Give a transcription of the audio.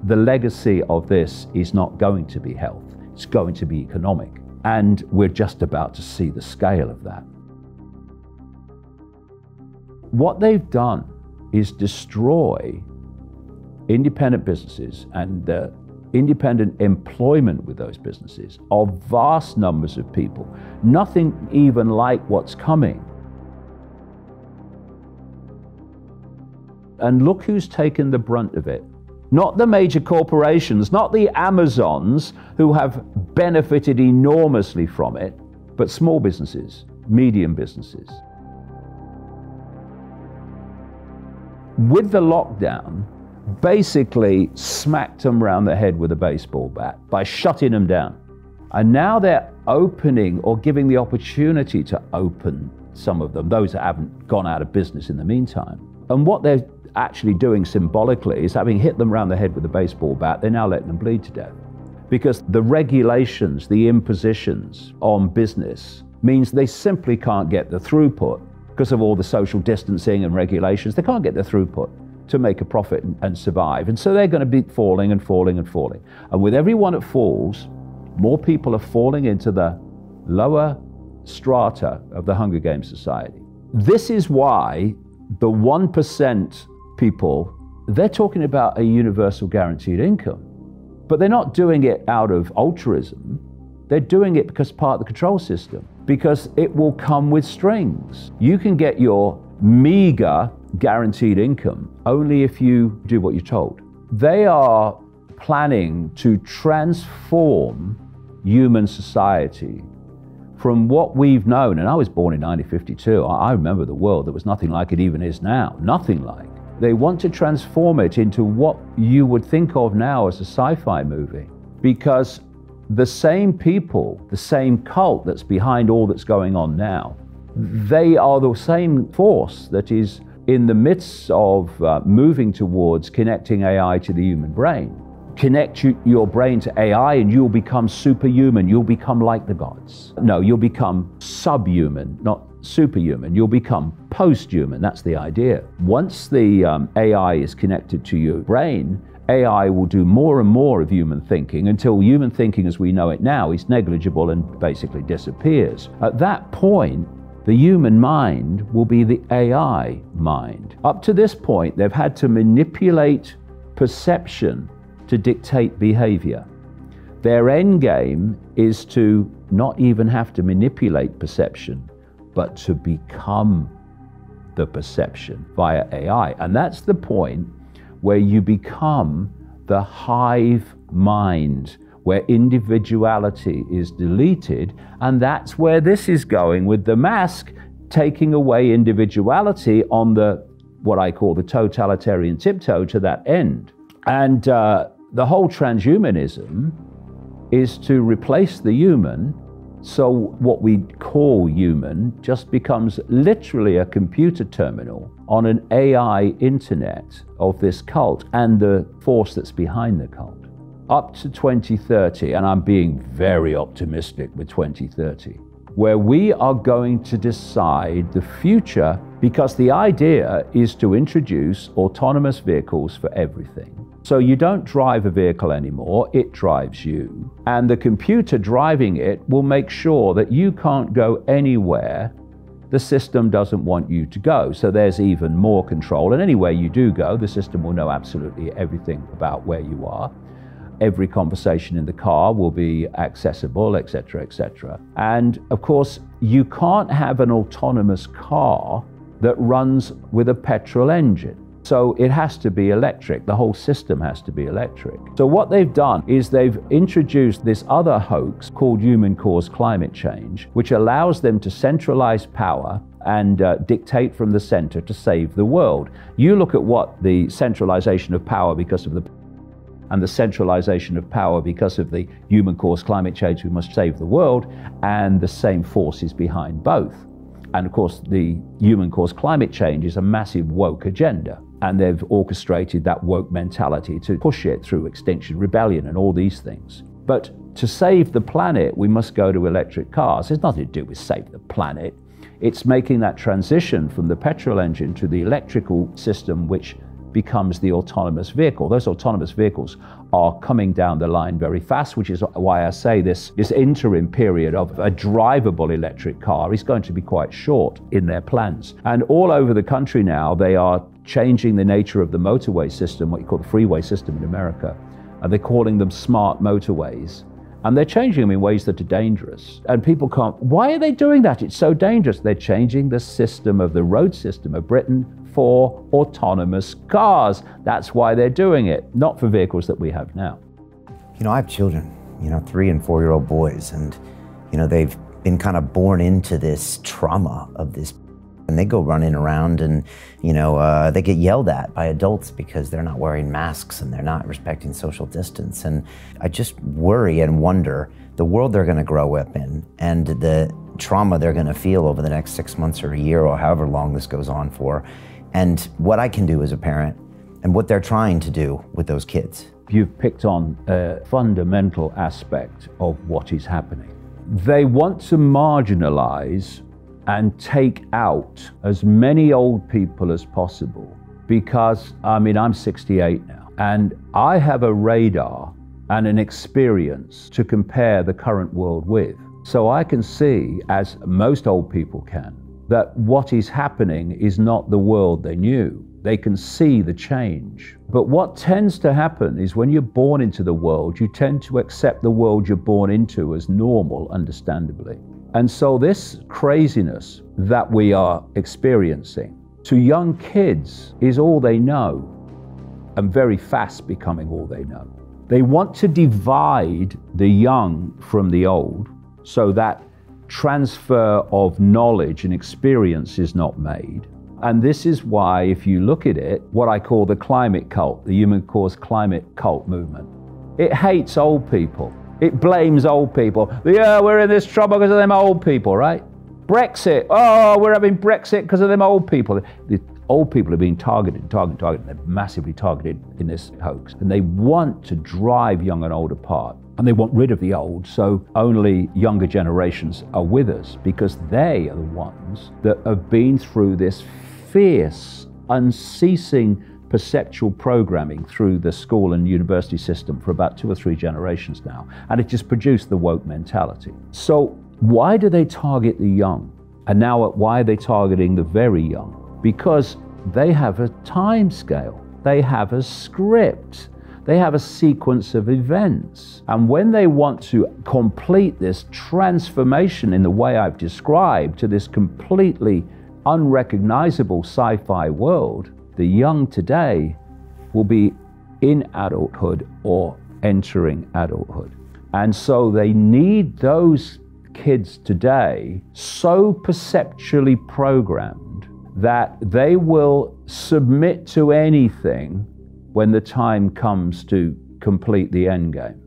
the legacy of this is not going to be health, it's going to be economic. And we're just about to see the scale of that. What they've done is destroy independent businesses and the independent employment with those businesses of vast numbers of people. Nothing even like what's coming. And look who's taken the brunt of it. Not the major corporations, not the Amazons who have benefited enormously from it, but small businesses, medium businesses. With the lockdown, basically smacked them around the head with a baseball bat by shutting them down. And now they're opening or giving the opportunity to open some of them, those that haven't gone out of business in the meantime. And what they're actually doing symbolically is, having hit them around the head with a baseball bat, they're now letting them bleed to death. Because the regulations, the impositions on business means they simply can't get the throughput because of all the social distancing and regulations. They can't get the throughput to make a profit and survive. And so they're going to be falling and falling and falling. And with every one that falls, more people are falling into the lower strata of the Hunger Games society. This is why the 1% people, they're talking about a universal guaranteed income. But they're not doing it out of altruism. They're doing it because part of the control system, because it will come with strings. You can get your meager guaranteed income only if you do what you're told. They are planning to transform human society from what we've known. And I was born in 1952. I remember the world. There was nothing like it even is now. Nothing like. They want to transform it into what you would think of now as a sci-fi movie, because the same people, the same cult that's behind all that's going on now, they are the same force that is in the midst of moving towards connecting AI to the human brain. Connect your brain to AI and you'll become superhuman. You'll become like the gods. No, you'll become subhuman, not superhuman. You'll become post-human. That's the idea. Once the AI is connected to your brain, AI will do more and more of human thinking until human thinking as we know it now is negligible and basically disappears. At that point, the human mind will be the AI mind. Up to this point, they've had to manipulate perception to dictate behavior. Their end game is to not even have to manipulate perception, but to become the perception via AI. And that's the point where you become the hive mind, where individuality is deleted. And that's where this is going, with the mask taking away individuality on the, what I call the totalitarian tiptoe to that end. And the whole transhumanism is to replace the human, so what we call human just becomes literally a computer terminal on an AI internet of this cult and the force that's behind the cult. Up to 2030, and I'm being very optimistic with 2030, where we are going to decide the future, because the idea is to introduce autonomous vehicles for everything. So you don't drive a vehicle anymore, it drives you. And the computer driving it will make sure that you can't go anywhere the system doesn't want you to go. So there's even more control. And anywhere you do go, the system will know absolutely everything about where you are. Every conversation in the car will be accessible, etc., etc. And of course, you can't have an autonomous car that runs with a petrol engine. So it has to be electric. The whole system has to be electric. So what they've done is they've introduced this other hoax called human-caused climate change, which allows them to centralize power and dictate from the center to save the world. You look at what the centralization of power because of the centralization of power because of the human-caused climate change, we must save the world, and the same force is behind both. And of course, the human-caused climate change is a massive woke agenda. And they've orchestrated that woke mentality to push it through Extinction Rebellion and all these things. But to save the planet, we must go to electric cars. It's nothing to do with save the planet. It's making that transition from the petrol engine to the electrical system, which becomes the autonomous vehicle. Those autonomous vehicles are coming down the line very fast, which is why I say this interim period of a drivable electric car is going to be quite short in their plans. And all over the country now, they are changing the nature of the motorway system, what you call the freeway system in America, and they're calling them smart motorways. And they're changing them in ways that are dangerous. And people can't, why are they doing that? It's so dangerous. They're changing the system of the road system of Britain for autonomous cars. That's why they're doing it, not for vehicles that we have now. You know, I have children, 3 and 4-year-old boys, and, they've been kind of born into this trauma of this. And they go running around and, they get yelled at by adults because they're not wearing masks and they're not respecting social distance. And I just worry and wonder the world they're going to grow up in and the trauma they're going to feel over the next 6 months or a year or however long this goes on for, and what I can do as a parent and what they're trying to do with those kids. You've picked on a fundamental aspect of what is happening. They want to marginalize and take out as many old people as possible because, I'm 68 now, and I have a radar and an experience to compare the current world with. So I can see, as most old people can, that what is happening is not the world they knew. They can see the change. But what tends to happen is when you're born into the world, you tend to accept the world you're born into as normal, understandably. And so this craziness that we are experiencing to young kids is all they know, and very fast becoming all they know. They want to divide the young from the old so that transfer of knowledge and experience is not made. And this is why, if you look at it, what I call the climate cult, the human caused climate cult movement, it hates old people. It blames old people. Yeah, we're in this trouble because of them old people, right? Brexit. Oh, we're having Brexit because of them old people. The old people are being targeted. They're massively targeted in this hoax. And they want to drive young and old apart. And they want rid of the old, so only younger generations are with us because they are the ones that have been through this fierce, unceasing perceptual programming through the school and university system for about 2 or 3 generations now, and it just produced the woke mentality. So why do they target the young? And now why are they targeting the very young? Because they have a time scale, they have a script, they have a sequence of events. And when they want to complete this transformation in the way I've described to this completely unrecognizable sci-fi world, the young today will be in adulthood or entering adulthood. And so they need those kids today so perceptually programmed that they will submit to anything when the time comes to complete the end game.